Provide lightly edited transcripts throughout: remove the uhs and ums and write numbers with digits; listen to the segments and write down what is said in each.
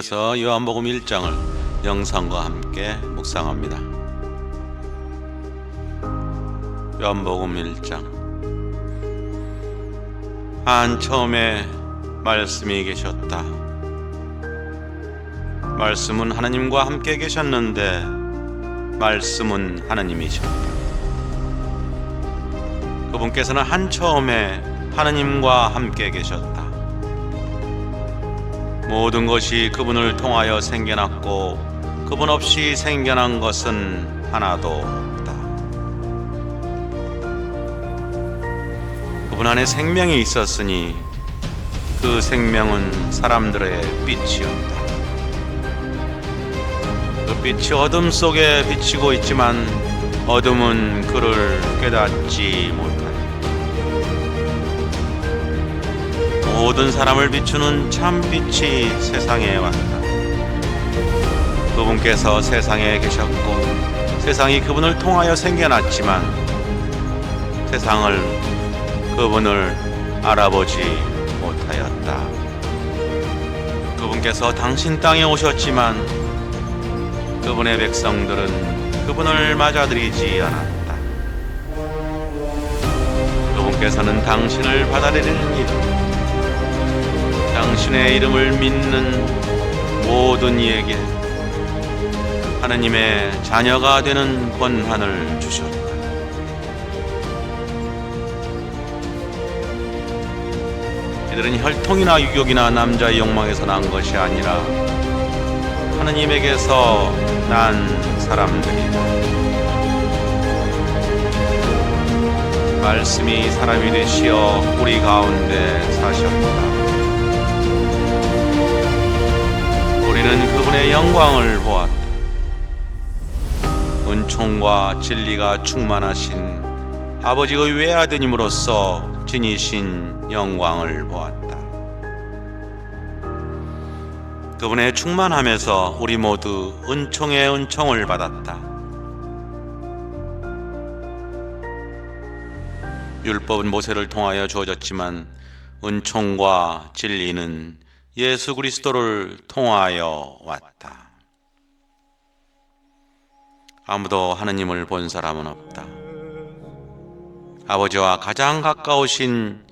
이어서 요한복음 1장을 영상과 함께 묵상합니다. 요한복음 1장. 처음에 말씀이 계셨다. 말씀은 하나님과 함께 계셨는데 말씀은 하나님이셨다. 그분께서는 처음에 하나님과 함께 계셨다. 모든 것이 그분을 통하여 생겨났고 그분 없이 생겨난 것은 하나도 없다. 그분 안에 생명이 있었으니 그 생명은 사람들의 빛이었다. 그 빛이 어둠 속에 비치고 있지만 어둠은 그를 깨닫지 못한다. 모든 사람을 비추는 참빛이 세상에 왔다. 그분께서 세상에 계셨고 세상이 그분을 통하여 생겨났지만 세상을 그분을 알아보지 못하였다. 그분께서 당신 땅에 오셨지만 그분의 백성들은 그분을 맞아들이지 않았다. 그분께서는 당신을 받아들이는 일, 당신의 이름을 믿는 모든 이에게 하나님의 자녀가 되는 권한을 주셨다. 이들은 혈통이나 유격이나 남자의 욕망에서 난 것이 아니라 하나님에게서 난 사람들이다. 말씀이 사람이 되시어 우리 가운데 사셨다. 우리는 그분의 영광을 보았다. 은총과 진리가 충만하신 아버지의 외아드님으로서 지니신 영광을 보았다. 그분의 충만함에서 우리 모두 은총의 은총을 받았다. 율법은 모세를 통하여 주어졌지만 은총과 진리는 예수 그리스도를 통하여 왔다. 아무도 하느님을 본 사람은 없다. 아버지와 가장 가까우신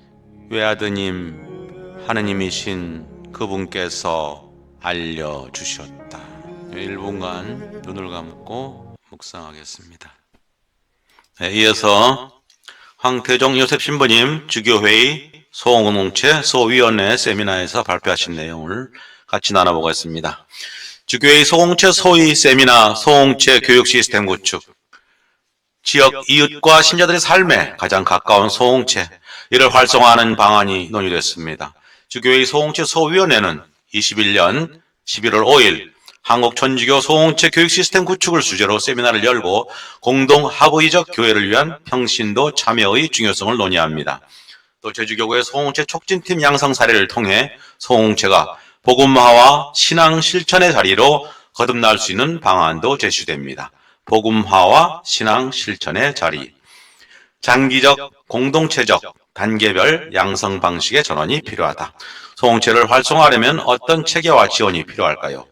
외아드님 하느님이신 그분께서 알려주셨다. 1분간 눈을 감고 묵상하겠습니다. 이어서 황태종 요셉 신부님 주교회의 소공동체 소위원회 세미나에서 발표하신 내용을 같이 나눠보겠습니다. 주교회의 소공체 소위 세미나 소공체 교육 시스템 구축, 지역 이웃과 신자들의 삶에 가장 가까운 소공체, 이를 활성화하는 방안이 논의됐습니다. 주교회의 소공체 소위원회는 21년 11월 5일 한국 천주교 소공체 교육 시스템 구축을 주제로 세미나를 열고 공동 합의적 교회를 위한 평신도 참여의 중요성을 논의합니다. 또 제주교구의 소공체 촉진팀 양성 사례를 통해 소공체가 복음화와 신앙 실천의 자리로 거듭날 수 있는 방안도 제시됩니다. 복음화와 신앙 실천의 자리. 장기적, 공동체적, 단계별 양성 방식의 전환이 필요하다. 소공체를 활성화하려면 어떤 체계와 지원이 필요할까요?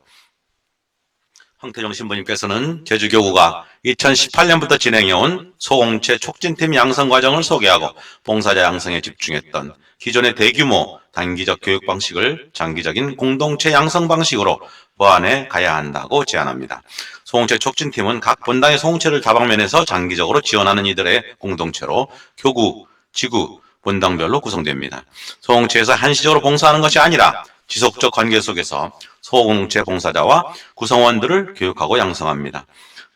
황태종 신부님께서는 제주교구가 2018년부터 진행해온 소공체 촉진팀 양성 과정을 소개하고 봉사자 양성에 집중했던 기존의 대규모 단기적 교육 방식을 장기적인 공동체 양성 방식으로 보완해 가야 한다고 제안합니다. 소공체 촉진팀은 각 본당의 소공체를 다방면에서 장기적으로 지원하는 이들의 공동체로 교구, 지구, 본당별로 구성됩니다. 소공체에서 한시적으로 봉사하는 것이 아니라 지속적 관계 속에서 소공동체 봉사자와 구성원들을 교육하고 양성합니다.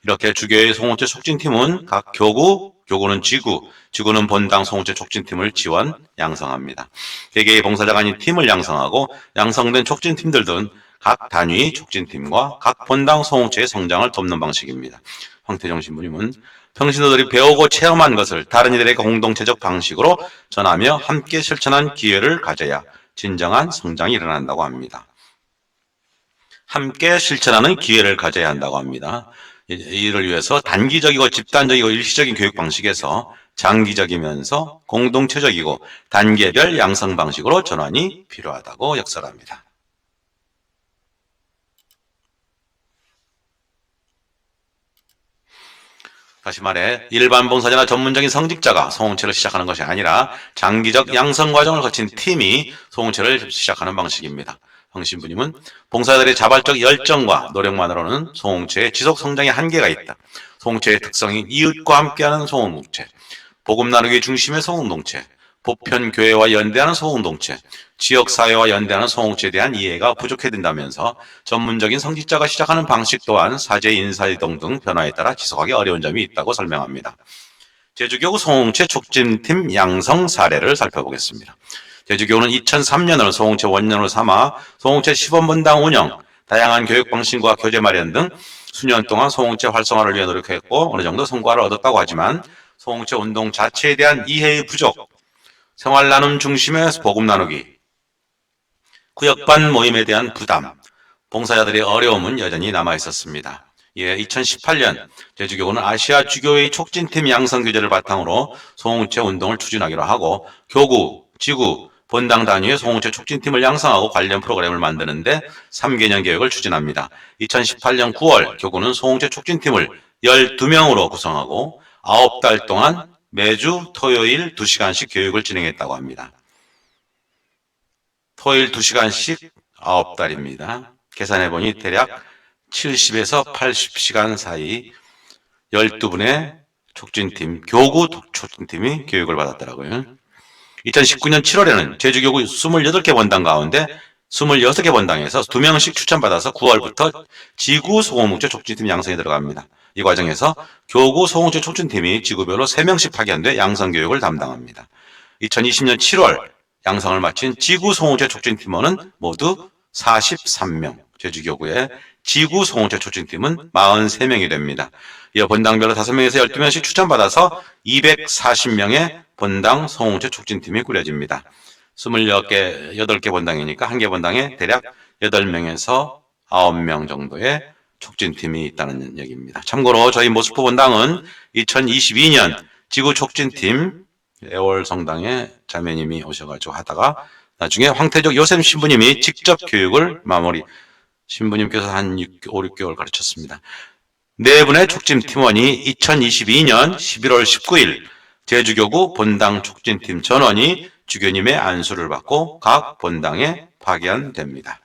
이렇게 주교의 소공체 촉진팀은 각 교구, 교구는 지구, 지구는 본당 소공체 촉진팀을 지원, 양성합니다. 개개의 봉사자가 아닌 팀을 양성하고 양성된 촉진팀들은 각 단위 촉진팀과 각 본당 소공체의 성장을 돕는 방식입니다. 황태정 신부님은 평신도들이 배우고 체험한 것을 다른 이들에게 공동체적 방식으로 전하며 함께 실천한 기회를 가져야 진정한 성장이 일어난다고 합니다. 함께 실천하는 기회를 가져야 한다고 합니다. 이를 위해서 단기적이고 집단적이고 일시적인 교육 방식에서 장기적이면서 공동체적이고 단계별 양성 방식으로 전환이 필요하다고 역설합니다. 다시 말해 일반 봉사자나 전문적인 성직자가 소공체를 시작하는 것이 아니라 장기적 양성 과정을 거친 팀이 소공체를 시작하는 방식입니다. 황 신부님은 봉사자들의 자발적 열정과 노력만으로는 소공체의 지속 성장에 한계가 있다. 소공체의 특성인 이웃과 함께하는 소공동체, 복음 나누기 중심의 소공동체, 보편교회와 연대하는 소공동체, 지역사회와 연대하는 소공체에 대한 이해가 부족해진다면서 전문적인 성직자가 시작하는 방식 또한 사제 인사이동 등 변화에 따라 지속하기 어려운 점이 있다고 설명합니다. 제주교구 소공체 촉진팀 양성 사례를 살펴보겠습니다. 제주교구는 2003년을 소공체 원년으로 삼아 소공체 시범본당 운영, 다양한 교육 방식과 교재 마련 등 수년 동안 소공체 활성화를 위해 노력했고 어느 정도 성과를 얻었다고 하지만 소공체 운동 자체에 대한 이해의 부족, 생활 나눔 중심의 복음 나누기, 구역반 모임에 대한 부담, 봉사자들의 어려움은 여전히 남아 있었습니다. 이에 2018년 제주교구는 아시아 주교회의 촉진팀 양성 교재를 바탕으로 소공체 운동을 추진하기로 하고 교구, 지구, 본당 단위의 소공체 촉진팀을 양성하고 관련 프로그램을 만드는데 3개년 계획을 추진합니다. 2018년 9월 교구는 소공체 촉진팀을 12명으로 구성하고 9달 동안 매주 토요일 2시간씩 교육을 진행했다고 합니다. 토요일 2시간씩 9달입니다. 계산해보니 대략 70에서 80시간 사이 12분의 촉진팀, 교구 촉진팀이 교육을 받았더라고요. 2019년 7월에는 제주교구 28개 본당 가운데 26개 본당에서 2명씩 추천받아서 9월부터 지구 소공동체 촉진팀 양성에 들어갑니다. 이 과정에서 교구 소공동체 촉진팀이 지구별로 3명씩 파견돼 양성교육을 담당합니다. 2020년 7월 양성을 마친 지구 소공동체 촉진팀원은 모두 43명, 제주교구의 지구 소공동체 촉진팀은 43명이 됩니다. 이어 본당별로 5명에서 12명씩 추천받아서 240명의 본당 소공동체 촉진팀이 꾸려집니다. 8개 본당이니까 한 개 본당에 대략 8명에서 9명 정도의 촉진팀이 있다는 얘기입니다. 참고로 저희 모스포 본당은 2022년 지구 촉진팀 애월 성당에 자매님이 오셔가지고 하다가 나중에 황태적 요셉 신부님이 직접 교육을 마무리, 신부님께서 한 5, 6개월 가르쳤습니다. 네 분의 촉진 팀원이 2022년 11월 19일 제주교구 본당 촉진팀 전원이 주교님의 안수를 받고 각 본당에 파견됩니다.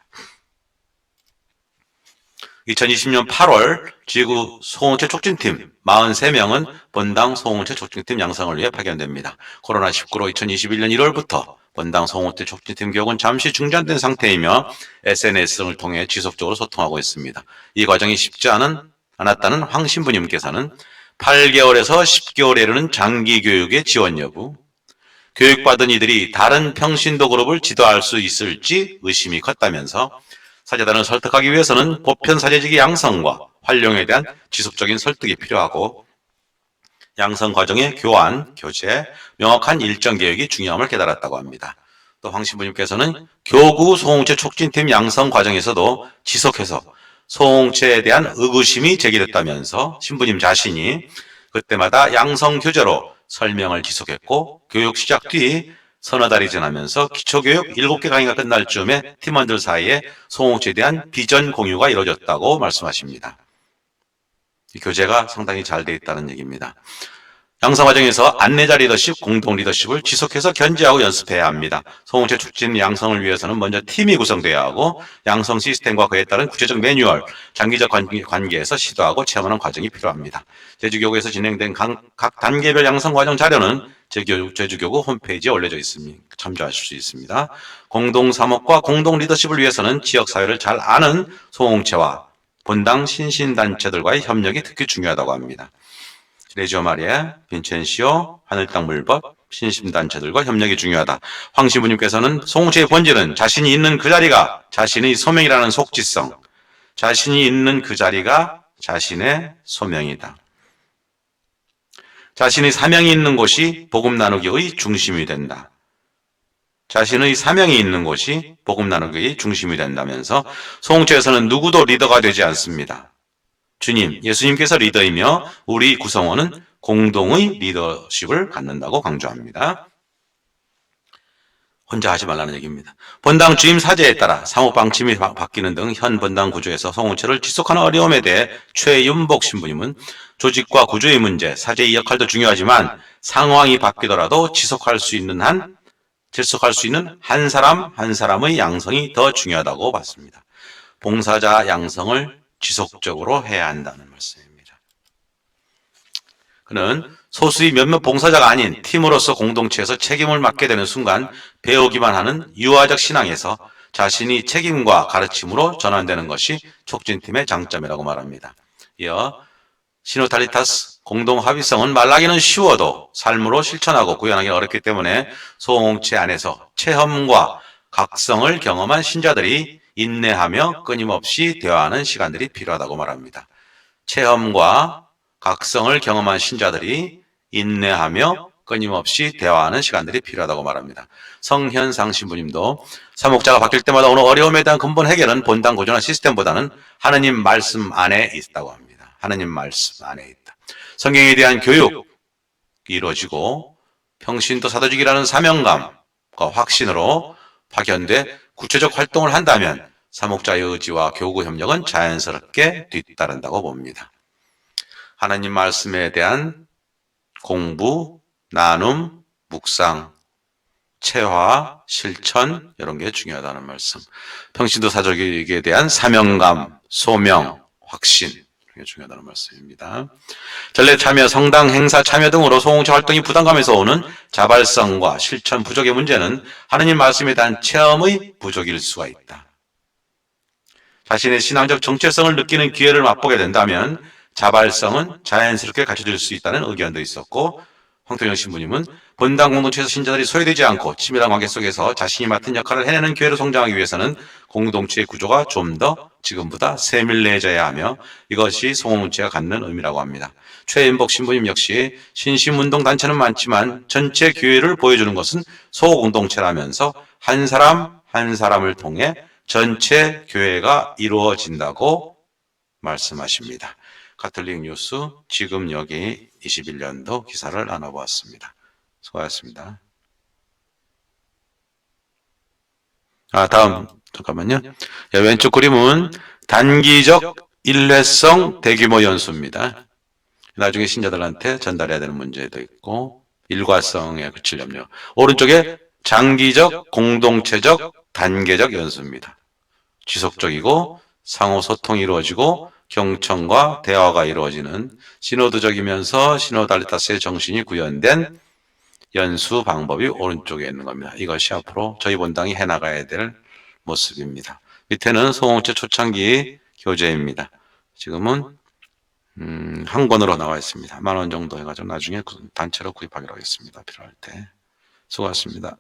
2020년 8월 지구 소공체 촉진팀 43명은 본당 소공체 촉진팀 양성을 위해 파견됩니다. 코로나19로 2021년 1월부터 본당 소공체 촉진팀 교육은 잠시 중단된 상태이며 SNS 등을 통해 지속적으로 소통하고 있습니다. 이 과정이 쉽지 않았다는 황 신부님께서는 8개월에서 10개월에 이르는 장기 교육의 지원 여부, 교육받은 이들이 다른 평신도 그룹을 지도할 수 있을지 의심이 컸다면서 사제단을 설득하기 위해서는 보편 사제직의 양성과 활용에 대한 지속적인 설득이 필요하고 양성 과정의 교환, 교체, 명확한 일정 계획이 중요함을 깨달았다고 합니다. 또 황 신부님께서는 교구 소공체 촉진팀 양성 과정에서도 지속해서 소공체에 대한 의구심이 제기됐다면서 신부님 자신이 그때마다 양성 교재로 설명을 지속했고 교육 시작 뒤 서너 달이 지나면서 기초교육 7개 강의가 끝날 즈음에 팀원들 사이에 소공체에 대한 비전 공유가 이루어졌다고 말씀하십니다. 이 교재가 상당히 잘 되어 있다는 얘기입니다. 양성 과정에서 안내자 리더십, 공동 리더십을 지속해서 견지하고 연습해야 합니다. 소공체 촉진 양성을 위해서는 먼저 팀이 구성돼야 하고 양성 시스템과 그에 따른 구체적 매뉴얼, 장기적 관계에서 시도하고 체험하는 과정이 필요합니다. 제주교구에서 진행된 각 단계별 양성 과정 자료는 제주교구 홈페이지에 올려져 있습니다. 참조하실 수 있습니다. 공동 사목과 공동 리더십을 위해서는 지역사회를 잘 아는 소공체와 본당 신신단체들과의 협력이 특히 중요하다고 합니다. 레지오 마리아, 빈첸시오, 하늘땅 물법, 신심단체들과 협력이 중요하다. 황 신부님께서는 소공체의 본질은 자신이 있는 그 자리가 자신의 소명이라는 속지성, 자신이 있는 그 자리가 자신의 소명이다. 자신의 사명이 있는 곳이 복음 나누기의 중심이 된다. 자신의 사명이 있는 곳이 복음 나누기의 중심이 된다면서 소공체에서는 누구도 리더가 되지 않습니다. 주님, 예수님께서 리더이며 우리 구성원은 공동의 리더십을 갖는다고 강조합니다. 혼자 하지 말라는 얘기입니다. 본당 주임 사제에 따라 사무방침이 바뀌는 등 현 본당 구조에서 소공체를 지속하는 어려움에 대해 최윤복 신부님은 조직과 구조의 문제, 사제의 역할도 중요하지만 상황이 바뀌더라도 지속할 수 있는 한 사람 한 사람의 양성이 더 중요하다고 봤습니다. 봉사자 양성을 지속적으로 해야 한다는 말씀입니다. 그는 소수의 몇몇 봉사자가 아닌 팀으로서 공동체에서 책임을 맡게 되는 순간 배우기만 하는 유아적 신앙에서 자신이 책임과 가르침으로 전환되는 것이 촉진팀의 장점이라고 말합니다. 이어 시노탈리타스 공동합의성은 말하기는 쉬워도 삶으로 실천하고 구현하기 어렵기 때문에 소공체 안에서 체험과 각성을 경험한 신자들이 인내하며 끊임없이 대화하는 시간들이 필요하다고 말합니다. 체험과 각성을 경험한 신자들이 인내하며 끊임없이 대화하는 시간들이 필요하다고 말합니다. 성현상 신부님도 사목자가 바뀔 때마다 오는 어려움에 대한 근본 해결은 본당 구조나 시스템보다는 하느님 말씀 안에 있다고 합니다. 하느님 말씀 안에 있다. 성경에 대한 교육이 이루어지고 평신도 사도직이라는 사명감과 확신으로 파견돼 구체적 활동을 한다면 사목자의 의지와 교구 협력은 자연스럽게 뒤따른다고 봅니다. 하나님 말씀에 대한 공부, 나눔, 묵상, 체화, 실천 이런 게 중요하다는 말씀. 평신도 사적에 대한 사명감, 소명, 확신 이게 중요하다는 말씀입니다. 전례 참여, 성당 행사 참여 등으로 소공체 활동이 부담감에서 오는 자발성과 실천 부족의 문제는 하느님 말씀에 대한 체험의 부족일 수가 있다. 자신의 신앙적 정체성을 느끼는 기회를 맛보게 된다면 자발성은 자연스럽게 갖춰질 수 있다는 의견도 있었고, 황토영 신부님은 본당 공동체에서 신자들이 소외되지 않고 친밀한 관계 속에서 자신이 맡은 역할을 해내는 기회로 성장하기 위해서는 공동체의 구조가 좀 더 지금보다 세밀해져야 하며 이것이 소공동체가 갖는 의미라고 합니다. 최인복 신부님 역시 신심운동 단체는 많지만 전체 교회를 보여주는 것은 소공동체라면서 한 사람 한 사람을 통해 전체 교회가 이루어진다고 말씀하십니다. 가톨릭 뉴스 지금 여기 21년도 기사를 나눠보았습니다. 수고하셨습니다. 다음 잠깐만요. 왼쪽 그림은 단기적 일회성 대규모 연수입니다. 나중에 신자들한테 전달해야 되는 문제도 있고 일과성에 그칠 염려. 오른쪽에 장기적 공동체적 단계적 연수입니다. 지속적이고 상호 소통이 이루어지고 경청과 대화가 이루어지는 시노드적이면서 시노달리타스의 정신이 구현된 연수 방법이 오른쪽에 있는 겁니다. 이것이 앞으로 저희 본당이 해나가야 될 모습입니다. 밑에는 소공체 초창기 교재입니다. 지금은 한 권으로 나와 있습니다. 10,000원 정도 해가지고 나중에 단체로 구입하기로 하겠습니다. 필요할 때. 수고하셨습니다.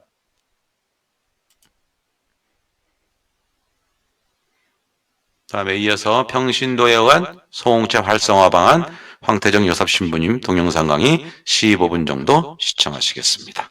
다음에 이어서 평신도에 의한 소공체 활성화 방안 황태정 여삽신부님 동영상 강의 15분 정도 시청하시겠습니다.